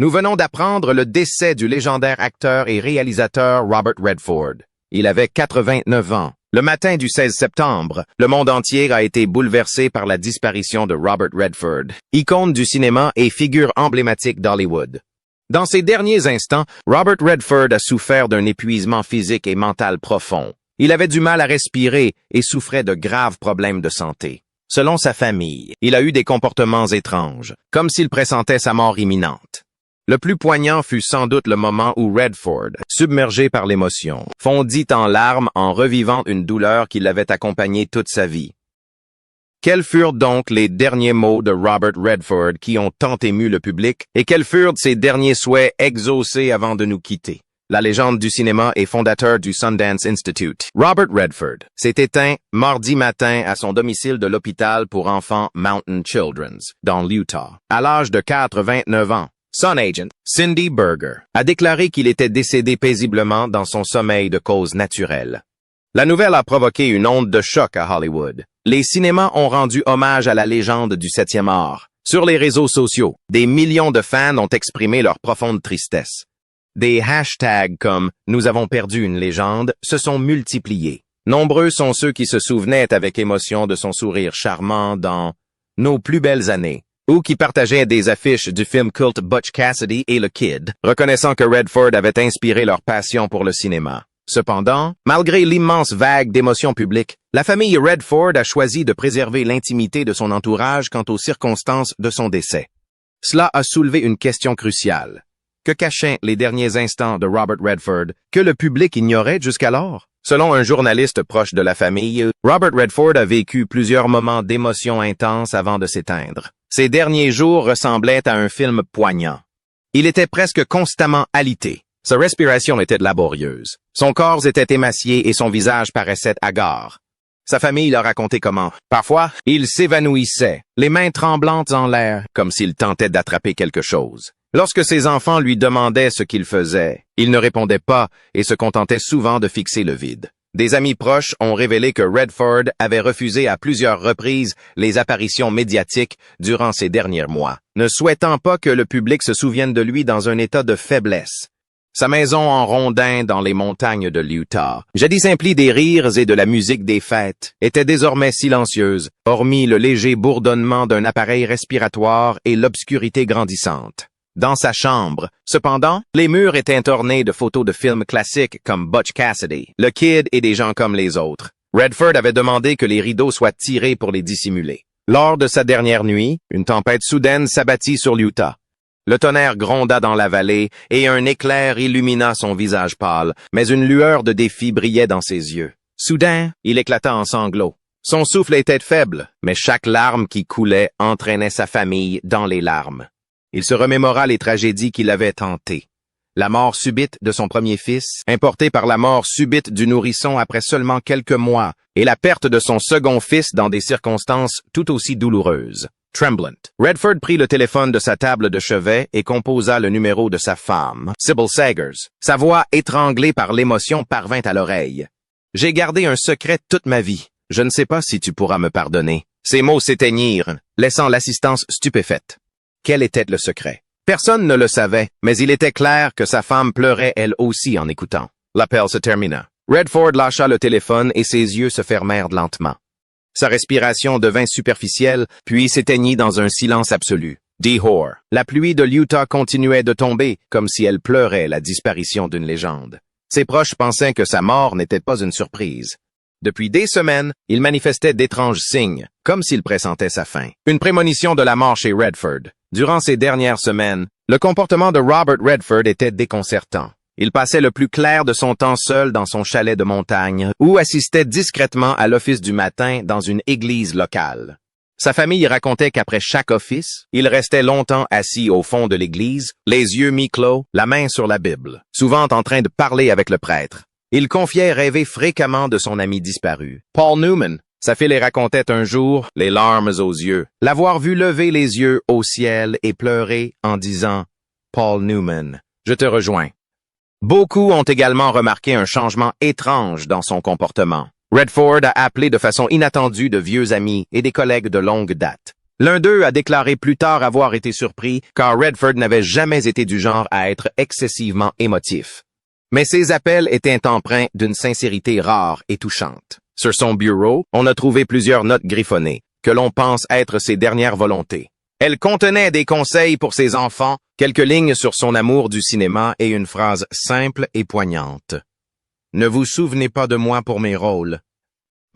Nous venons d'apprendre le décès du légendaire acteur et réalisateur Robert Redford. Il avait 89 ans. Le matin du 16 septembre, le monde entier a été bouleversé par la disparition de Robert Redford, icône du cinéma et figure emblématique d'Hollywood. Dans ses derniers instants, Robert Redford a souffert d'un épuisement physique et mental profond. Il avait du mal à respirer et souffrait de graves problèmes de santé. Selon sa famille, il a eu des comportements étranges, comme s'il pressentait sa mort imminente. Le plus poignant fut sans doute le moment où Redford, submergé par l'émotion, fondit en larmes en revivant une douleur qui l'avait accompagné toute sa vie. Quels furent donc les derniers mots de Robert Redford qui ont tant ému le public, et quels furent ses derniers souhaits exaucés avant de nous quitter? La légende du cinéma et fondateur du Sundance Institute, Robert Redford, s'est éteint mardi matin à son domicile de l'hôpital pour enfants Mountain Children's, dans l'Utah, à l'âge de 89 ans. Son agent, Cindy Berger, a déclaré qu'il était décédé paisiblement dans son sommeil de cause naturelle. La nouvelle a provoqué une onde de choc à Hollywood. Les cinémas ont rendu hommage à la légende du 7e art. Sur les réseaux sociaux, des millions de fans ont exprimé leur profonde tristesse. Des hashtags comme « Nous avons perdu une légende » se sont multipliés. Nombreux sont ceux qui se souvenaient avec émotion de son sourire charmant dans « Nos plus belles années » ou qui partageaient des affiches du film culte Butch Cassidy et le Kid, reconnaissant que Redford avait inspiré leur passion pour le cinéma. Cependant, malgré l'immense vague d'émotions publiques, la famille Redford a choisi de préserver l'intimité de son entourage quant aux circonstances de son décès. Cela a soulevé une question cruciale. Que cachaient les derniers instants de Robert Redford que le public ignorait jusqu'alors? Selon un journaliste proche de la famille, Robert Redford a vécu plusieurs moments d'émotion intense avant de s'éteindre. Ses derniers jours ressemblaient à un film poignant. Il était presque constamment alité. Sa respiration était laborieuse. Son corps était émacié et son visage paraissait hagard. Sa famille leur racontait comment, parfois, il s'évanouissait, les mains tremblantes en l'air, comme s'il tentait d'attraper quelque chose. Lorsque ses enfants lui demandaient ce qu'il faisait, il ne répondait pas et se contentait souvent de fixer le vide. Des amis proches ont révélé que Redford avait refusé à plusieurs reprises les apparitions médiatiques durant ces derniers mois, ne souhaitant pas que le public se souvienne de lui dans un état de faiblesse. Sa maison en rondins dans les montagnes de l'Utah, jadis emplie des rires et de la musique des fêtes, était désormais silencieuse, hormis le léger bourdonnement d'un appareil respiratoire et l'obscurité grandissante. Dans sa chambre, cependant, les murs étaient ornés de photos de films classiques comme Butch Cassidy, le Kid et des gens comme les autres. Redford avait demandé que les rideaux soient tirés pour les dissimuler. Lors de sa dernière nuit, une tempête soudaine s'abattit sur l'Utah. Le tonnerre gronda dans la vallée et un éclair illumina son visage pâle, mais une lueur de défi brillait dans ses yeux. Soudain, il éclata en sanglots. Son souffle était faible, mais chaque larme qui coulait entraînait sa famille dans les larmes. Il se remémora les tragédies qui l'avaient tenté. La mort subite de son premier fils, importée par la mort subite du nourrisson après seulement quelques mois, et la perte de son second fils dans des circonstances tout aussi douloureuses. Tremblant. Redford prit le téléphone de sa table de chevet et composa le numéro de sa femme, Sybil Sagers. Sa voix étranglée par l'émotion parvint à l'oreille. « J'ai gardé un secret toute ma vie. Je ne sais pas si tu pourras me pardonner. » Ces mots s'éteignirent, laissant l'assistance stupéfaite. Quel était le secret? Personne ne le savait, mais il était clair que sa femme pleurait elle aussi en écoutant. L'appel se termina. Redford lâcha le téléphone et ses yeux se fermèrent lentement. Sa respiration devint superficielle, puis s'éteignit dans un silence absolu. D-Hor. La pluie de l'Utah continuait de tomber, comme si elle pleurait la disparition d'une légende. Ses proches pensaient que sa mort n'était pas une surprise. Depuis des semaines, il manifestait d'étranges signes, comme s'il pressentait sa fin. Une prémonition de la mort chez Redford. Durant ces dernières semaines, le comportement de Robert Redford était déconcertant. Il passait le plus clair de son temps seul dans son chalet de montagne ou assistait discrètement à l'office du matin dans une église locale. Sa famille racontait qu'après chaque office, il restait longtemps assis au fond de l'église, les yeux mi-clos, la main sur la Bible, souvent en train de parler avec le prêtre. Il confiait rêver fréquemment de son ami disparu, Paul Newman. Sa fille les racontait un jour, les larmes aux yeux, l'avoir vu lever les yeux au ciel et pleurer en disant « Paul Newman, je te rejoins ». Beaucoup ont également remarqué un changement étrange dans son comportement. Redford a appelé de façon inattendue de vieux amis et des collègues de longue date. L'un d'eux a déclaré plus tard avoir été surpris car Redford n'avait jamais été du genre à être excessivement émotif. Mais ses appels étaient empreints d'une sincérité rare et touchante. Sur son bureau, on a trouvé plusieurs notes griffonnées, que l'on pense être ses dernières volontés. Elles contenaient des conseils pour ses enfants, quelques lignes sur son amour du cinéma et une phrase simple et poignante. « Ne vous souvenez pas de moi pour mes rôles. »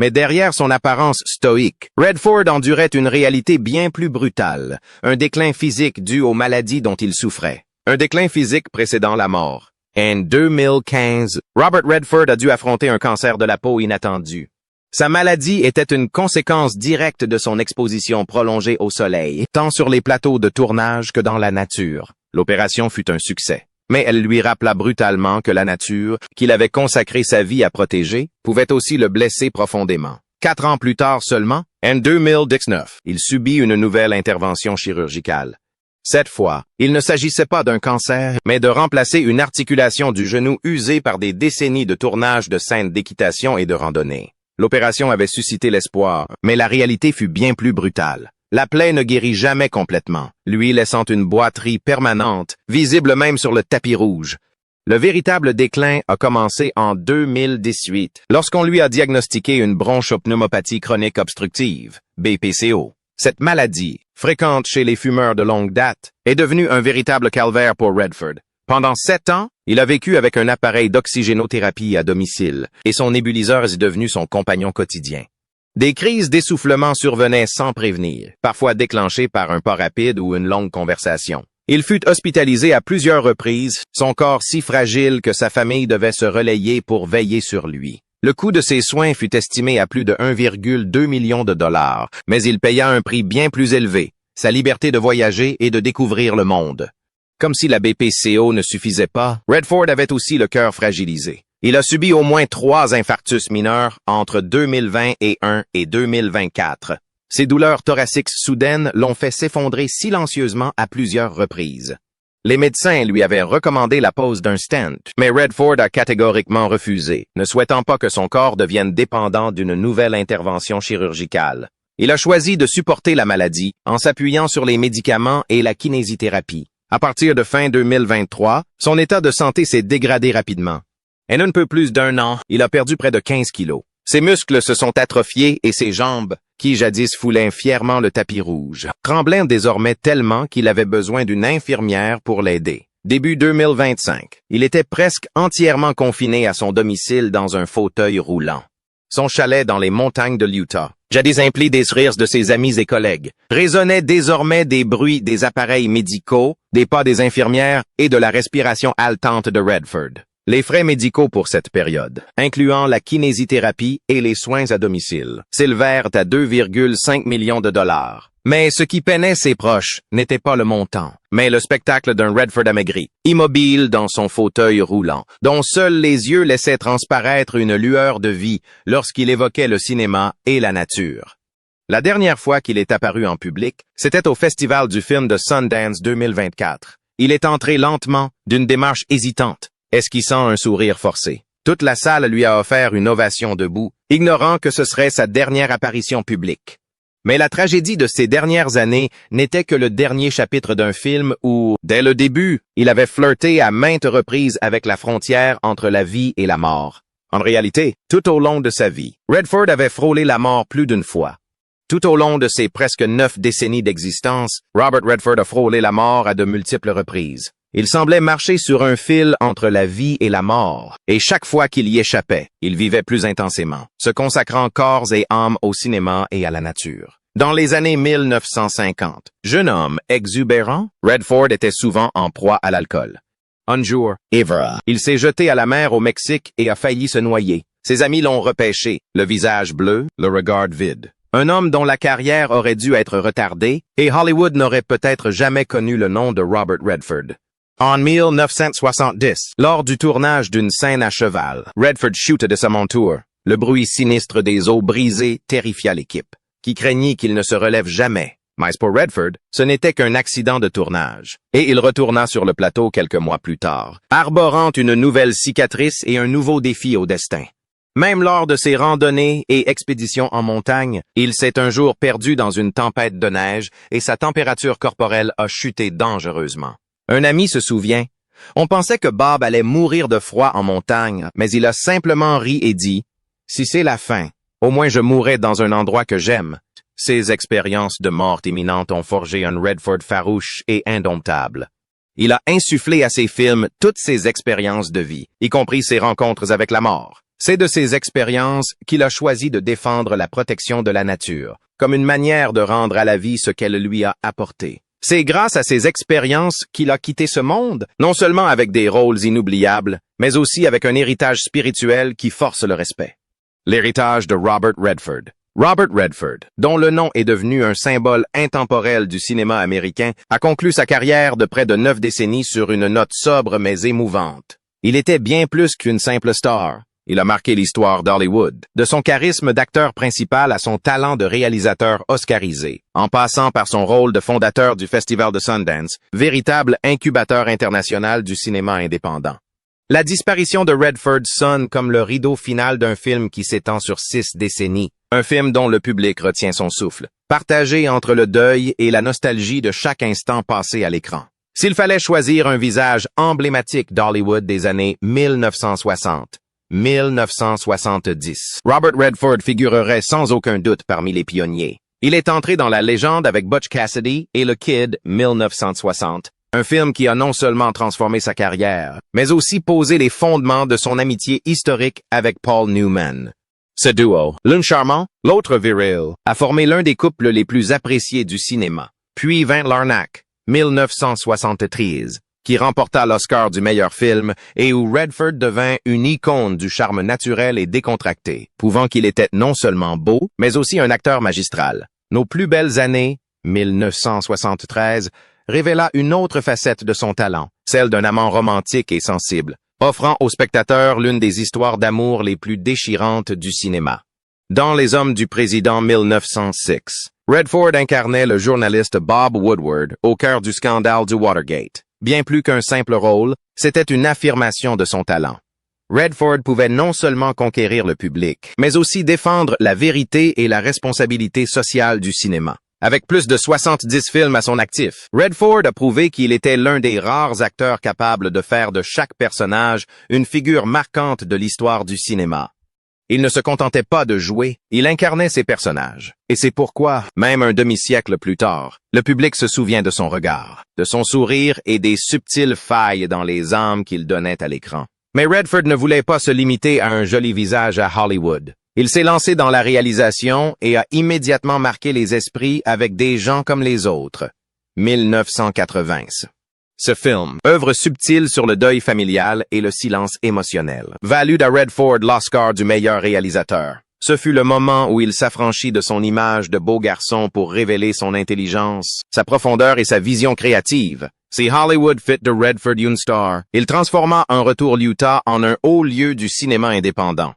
Mais derrière son apparence stoïque, Redford endurait une réalité bien plus brutale, un déclin physique dû aux maladies dont il souffrait. Un déclin physique précédant la mort. En 2015, Robert Redford a dû affronter un cancer de la peau inattendu. Sa maladie était une conséquence directe de son exposition prolongée au soleil, tant sur les plateaux de tournage que dans la nature. L'opération fut un succès. Mais elle lui rappela brutalement que la nature, qu'il avait consacré sa vie à protéger, pouvait aussi le blesser profondément. 4 ans plus tard seulement, en 2019, il subit une nouvelle intervention chirurgicale. Cette fois, il ne s'agissait pas d'un cancer, mais de remplacer une articulation du genou usée par des décennies de tournage de scènes d'équitation et de randonnée. L'opération avait suscité l'espoir, mais la réalité fut bien plus brutale. La plaie ne guérit jamais complètement, lui laissant une boiterie permanente, visible même sur le tapis rouge. Le véritable déclin a commencé en 2018, lorsqu'on lui a diagnostiqué une bronchopneumopathie chronique obstructive, BPCO. Cette maladie, fréquente chez les fumeurs de longue date, est devenue un véritable calvaire pour Redford. Pendant 7 ans, il a vécu avec un appareil d'oxygénothérapie à domicile, et son nébuliseur est devenu son compagnon quotidien. Des crises d'essoufflement survenaient sans prévenir, parfois déclenchées par un pas rapide ou une longue conversation. Il fut hospitalisé à plusieurs reprises, son corps si fragile que sa famille devait se relayer pour veiller sur lui. Le coût de ses soins fut estimé à plus de 1,2 million de dollars, mais il paya un prix bien plus élevé, sa liberté de voyager et de découvrir le monde. Comme si la BPCO ne suffisait pas, Redford avait aussi le cœur fragilisé. Il a subi au moins 3 infarctus mineurs entre 2021 et 2024. Ces douleurs thoraciques soudaines l'ont fait s'effondrer silencieusement à plusieurs reprises. Les médecins lui avaient recommandé la pose d'un stent, mais Redford a catégoriquement refusé, ne souhaitant pas que son corps devienne dépendant d'une nouvelle intervention chirurgicale. Il a choisi de supporter la maladie en s'appuyant sur les médicaments et la kinésithérapie. À partir de fin 2023, son état de santé s'est dégradé rapidement. En un peu plus d'1 an, il a perdu près de 15 kilos. Ses muscles se sont atrophiés et ses jambes, qui jadis foulaient fièrement le tapis rouge, tremblaient désormais tellement qu'il avait besoin d'une infirmière pour l'aider. Début 2025, il était presque entièrement confiné à son domicile dans un fauteuil roulant. Son chalet dans les montagnes de l'Utah, jadis empli des rires de ses amis et collègues, résonnait désormais des bruits des appareils médicaux, des pas des infirmières et de la respiration haletante de Redford. Les frais médicaux pour cette période, incluant la kinésithérapie et les soins à domicile, s'élevèrent à 2,5 millions de dollars. Mais ce qui peinait ses proches n'était pas le montant, mais le spectacle d'un Redford amaigri, immobile dans son fauteuil roulant, dont seuls les yeux laissaient transparaître une lueur de vie lorsqu'il évoquait le cinéma et la nature. La dernière fois qu'il est apparu en public, c'était au Festival du film de Sundance 2024. Il est entré lentement, d'une démarche hésitante, esquissant un sourire forcé. Toute la salle lui a offert une ovation debout, ignorant que ce serait sa dernière apparition publique. Mais la tragédie de ces dernières années n'était que le dernier chapitre d'un film où, dès le début, il avait flirté à maintes reprises avec la frontière entre la vie et la mort. En réalité, tout au long de sa vie, Redford avait frôlé la mort plus d'une fois. Tout au long de ses presque 9 décennies d'existence, Robert Redford a frôlé la mort à de multiples reprises. Il semblait marcher sur un fil entre la vie et la mort, et chaque fois qu'il y échappait, il vivait plus intensément, se consacrant corps et âme au cinéma et à la nature. Dans les années 1950, jeune homme exubérant, Redford était souvent en proie à l'alcool. Un jour, il s'est jeté à la mer au Mexique et a failli se noyer. Ses amis l'ont repêché, le visage bleu, le regard vide. Un homme dont la carrière aurait dû être retardée, et Hollywood n'aurait peut-être jamais connu le nom de Robert Redford. En 1970, lors du tournage d'une scène à cheval, Redford chute de sa monture. Le bruit sinistre des eaux brisées terrifia l'équipe, qui craignit qu'il ne se relève jamais. Mais pour Redford, ce n'était qu'un accident de tournage, et il retourna sur le plateau quelques mois plus tard, arborant une nouvelle cicatrice et un nouveau défi au destin. Même lors de ses randonnées et expéditions en montagne, il s'est un jour perdu dans une tempête de neige et sa température corporelle a chuté dangereusement. Un ami se souvient, « On pensait que Bob allait mourir de froid en montagne, mais il a simplement ri et dit, « Si c'est la fin, au moins je mourrai dans un endroit que j'aime. » Ces expériences de mort imminente ont forgé un Redford farouche et indomptable. Il a insufflé à ses films toutes ses expériences de vie, y compris ses rencontres avec la mort. C'est de ces expériences qu'il a choisi de défendre la protection de la nature, comme une manière de rendre à la vie ce qu'elle lui a apporté. C'est grâce à ces expériences qu'il a quitté ce monde, non seulement avec des rôles inoubliables, mais aussi avec un héritage spirituel qui force le respect. L'héritage de Robert Redford. Robert Redford, dont le nom est devenu un symbole intemporel du cinéma américain, a conclu sa carrière de près de 9 décennies sur une note sobre mais émouvante. Il était bien plus qu'une simple star. Il a marqué l'histoire d'Hollywood, de son charisme d'acteur principal à son talent de réalisateur oscarisé, en passant par son rôle de fondateur du Festival de Sundance, véritable incubateur international du cinéma indépendant. La disparition de Redford sonne comme le rideau final d'un film qui s'étend sur 6 décennies, un film dont le public retient son souffle, partagé entre le deuil et la nostalgie de chaque instant passé à l'écran. S'il fallait choisir un visage emblématique d'Hollywood des années 1960, 1970. Robert Redford figurerait sans aucun doute parmi les pionniers. Il est entré dans la légende avec Butch Cassidy et le Kid 1960, un film qui a non seulement transformé sa carrière, mais aussi posé les fondements de son amitié historique avec Paul Newman. Ce duo, l'un charmant, l'autre viril, a formé l'un des couples les plus appréciés du cinéma. Puis vint Larnac, 1973. Qui remporta l'Oscar du meilleur film et où Redford devint une icône du charme naturel et décontracté, prouvant qu'il était non seulement beau, mais aussi un acteur magistral. Nos plus belles années, 1973, révéla une autre facette de son talent, celle d'un amant romantique et sensible, offrant aux spectateurs l'une des histoires d'amour les plus déchirantes du cinéma. Dans Les Hommes du Président 1906, Redford incarnait le journaliste Bob Woodward au cœur du scandale du Watergate. Bien plus qu'un simple rôle, c'était une affirmation de son talent. Redford pouvait non seulement conquérir le public, mais aussi défendre la vérité et la responsabilité sociale du cinéma. Avec plus de 70 films à son actif, Redford a prouvé qu'il était l'un des rares acteurs capables de faire de chaque personnage une figure marquante de l'histoire du cinéma. Il ne se contentait pas de jouer, il incarnait ses personnages. Et c'est pourquoi, même un demi-siècle plus tard, le public se souvient de son regard, de son sourire et des subtiles failles dans les âmes qu'il donnait à l'écran. Mais Redford ne voulait pas se limiter à un joli visage à Hollywood. Il s'est lancé dans la réalisation et a immédiatement marqué les esprits avec Des gens comme les autres. 1980. Ce film, œuvre subtile sur le deuil familial et le silence émotionnel, valut à Redford l'Oscar du meilleur réalisateur. Ce fut le moment où il s'affranchit de son image de beau garçon pour révéler son intelligence, sa profondeur et sa vision créative. Si Hollywood fit de Redford une star, il transforma un retour l'Utah en un haut lieu du cinéma indépendant.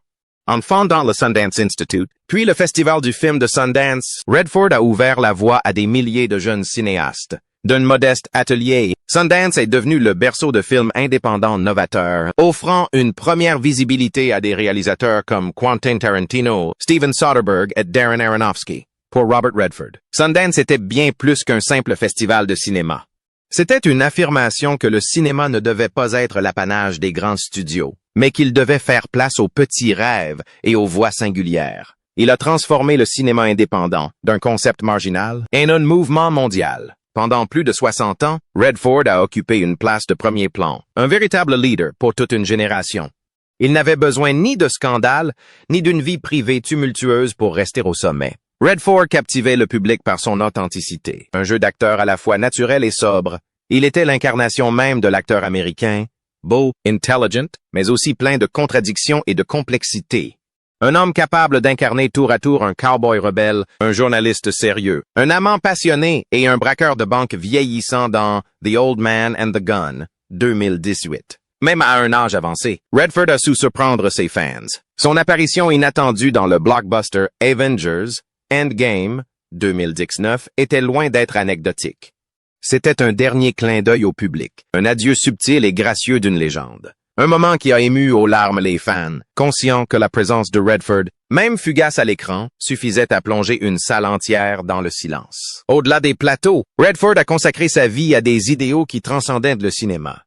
En fondant le Sundance Institute, puis le Festival du film de Sundance, Redford a ouvert la voie à des milliers de jeunes cinéastes. D'un modeste atelier, Sundance est devenu le berceau de films indépendants novateurs, offrant une première visibilité à des réalisateurs comme Quentin Tarantino, Steven Soderbergh et Darren Aronofsky. Pour Robert Redford, Sundance était bien plus qu'un simple festival de cinéma. C'était une affirmation que le cinéma ne devait pas être l'apanage des grands studios, mais qu'il devait faire place aux petits rêves et aux voix singulières. Il a transformé le cinéma indépendant d'un concept marginal en un mouvement mondial. Pendant plus de 60 ans, Redford a occupé une place de premier plan, un véritable leader pour toute une génération. Il n'avait besoin ni de scandale, ni d'une vie privée tumultueuse pour rester au sommet. Redford captivait le public par son authenticité, un jeu d'acteur à la fois naturel et sobre. Il était l'incarnation même de l'acteur américain, beau, intelligent, mais aussi plein de contradictions et de complexité. Un homme capable d'incarner tour à tour un cowboy rebelle, un journaliste sérieux, un amant passionné et un braqueur de banque vieillissant dans The Old Man and the Gun, 2018. Même à un âge avancé, Redford a su surprendre ses fans. Son apparition inattendue dans le blockbuster Avengers Endgame, 2019, était loin d'être anecdotique. C'était un dernier clin d'œil au public, un adieu subtil et gracieux d'une légende. Un moment qui a ému aux larmes les fans, conscients que la présence de Redford, même fugace à l'écran, suffisait à plonger une salle entière dans le silence. Au-delà des plateaux, Redford a consacré sa vie à des idéaux qui transcendaient le cinéma.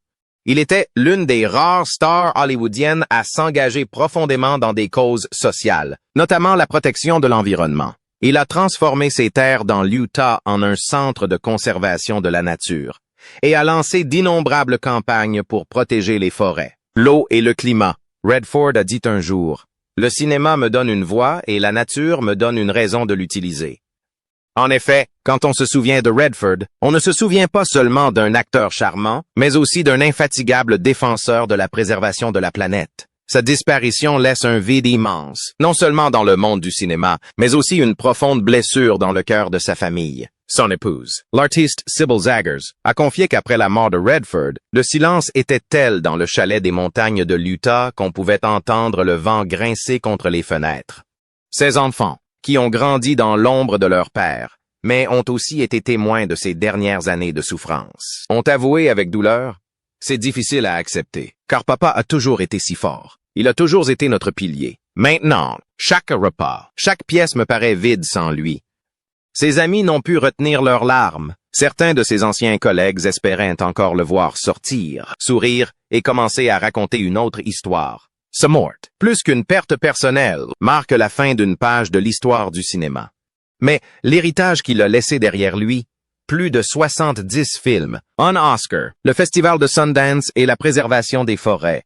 Il était l'une des rares stars hollywoodiennes à s'engager profondément dans des causes sociales, notamment la protection de l'environnement. Il a transformé ses terres dans l'Utah en un centre de conservation de la nature et a lancé d'innombrables campagnes pour protéger les forêts, l'eau et le climat. Redford a dit un jour, « Le cinéma me donne une voix et la nature me donne une raison de l'utiliser. » En effet, quand on se souvient de Redford, on ne se souvient pas seulement d'un acteur charmant, mais aussi d'un infatigable défenseur de la préservation de la planète. Sa disparition laisse un vide immense, non seulement dans le monde du cinéma, mais aussi une profonde blessure dans le cœur de sa famille. Son épouse, l'artiste Sybil Zaggers, a confié qu'après la mort de Redford, le silence était tel dans le chalet des montagnes de l'Utah qu'on pouvait entendre le vent grincer contre les fenêtres. Ses enfants, qui ont grandi dans l'ombre de leur père, mais ont aussi été témoins de ces dernières années de souffrance, ont avoué avec douleur, « C'est difficile à accepter, car papa a toujours été si fort. Il a toujours été notre pilier. Maintenant, chaque repas, chaque pièce me paraît vide sans lui. » Ses amis n'ont pu retenir leurs larmes. Certains de ses anciens collègues espéraient encore le voir sortir, sourire et commencer à raconter une autre histoire. Sa mort, plus qu'une perte personnelle, marque la fin d'une page de l'histoire du cinéma. Mais l'héritage qu'il a laissé derrière lui, plus de 70 films, un Oscar, le Festival de Sundance et la préservation des forêts,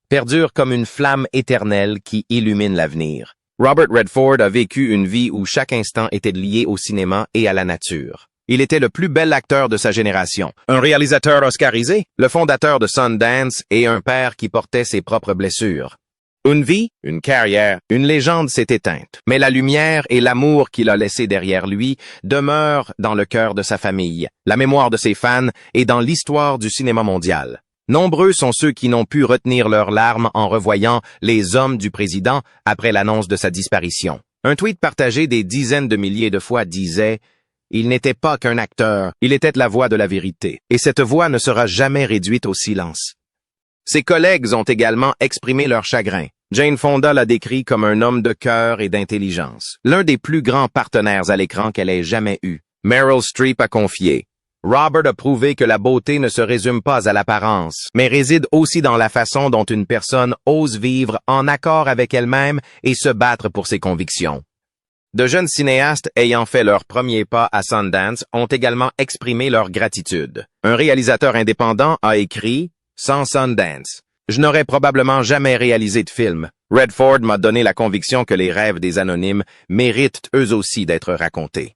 perdurent comme une flamme éternelle qui illumine l'avenir. Robert Redford a vécu une vie où chaque instant était lié au cinéma et à la nature. Il était le plus bel acteur de sa génération, un réalisateur oscarisé, le fondateur de Sundance et un père qui portait ses propres blessures. Une vie, une carrière, une légende s'est éteinte, mais la lumière et l'amour qu'il a laissé derrière lui demeurent dans le cœur de sa famille, la mémoire de ses fans et dans l'histoire du cinéma mondial. Nombreux sont ceux qui n'ont pu retenir leurs larmes en revoyant Les Hommes du Président après l'annonce de sa disparition. Un tweet partagé des dizaines de milliers de fois disait « Il n'était pas qu'un acteur, il était la voix de la vérité, et cette voix ne sera jamais réduite au silence. » Ses collègues ont également exprimé leur chagrin. Jane Fonda l'a décrit comme un homme de cœur et d'intelligence, l'un des plus grands partenaires à l'écran qu'elle ait jamais eu. Meryl Streep a confié « Robert a prouvé que la beauté ne se résume pas à l'apparence, mais réside aussi dans la façon dont une personne ose vivre en accord avec elle-même et se battre pour ses convictions. » De jeunes cinéastes ayant fait leur premier pas à Sundance ont également exprimé leur gratitude. Un réalisateur indépendant a écrit « Sans Sundance, je n'aurais probablement jamais réalisé de film. Redford m'a donné la conviction que les rêves des anonymes méritent eux aussi d'être racontés. »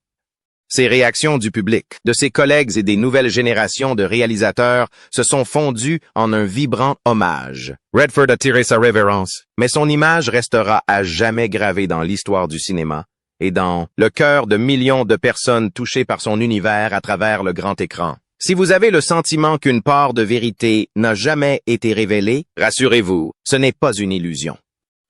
Ces réactions du public, de ses collègues et des nouvelles générations de réalisateurs se sont fondues en un vibrant hommage. Redford a tiré sa révérence, mais son image restera à jamais gravée dans l'histoire du cinéma et dans le cœur de millions de personnes touchées par son univers à travers le grand écran. Si vous avez le sentiment qu'une part de vérité n'a jamais été révélée, rassurez-vous, ce n'est pas une illusion.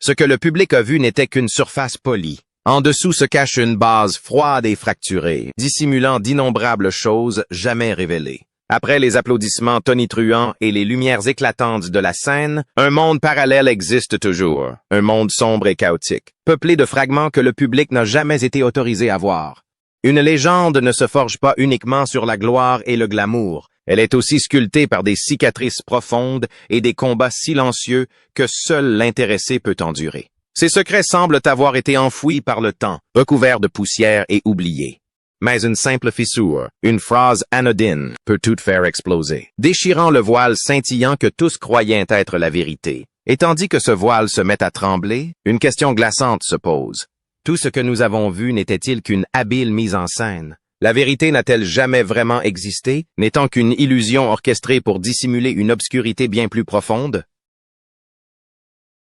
Ce que le public a vu n'était qu'une surface polie. En dessous se cache une base froide et fracturée, dissimulant d'innombrables choses jamais révélées. Après les applaudissements tonitruants et les lumières éclatantes de la scène, un monde parallèle existe toujours, un monde sombre et chaotique, peuplé de fragments que le public n'a jamais été autorisé à voir. Une légende ne se forge pas uniquement sur la gloire et le glamour, elle est aussi sculptée par des cicatrices profondes et des combats silencieux que seul l'intéressé peut endurer. Ses secrets semblent avoir été enfouis par le temps, recouverts de poussière et oubliés. Mais une simple fissure, une phrase anodine, peut tout faire exploser, déchirant le voile scintillant que tous croyaient être la vérité. Et tandis que ce voile se met à trembler, une question glaçante se pose. Tout ce que nous avons vu n'était-il qu'une habile mise en scène? La vérité n'a-t-elle jamais vraiment existé, n'étant qu'une illusion orchestrée pour dissimuler une obscurité bien plus profonde?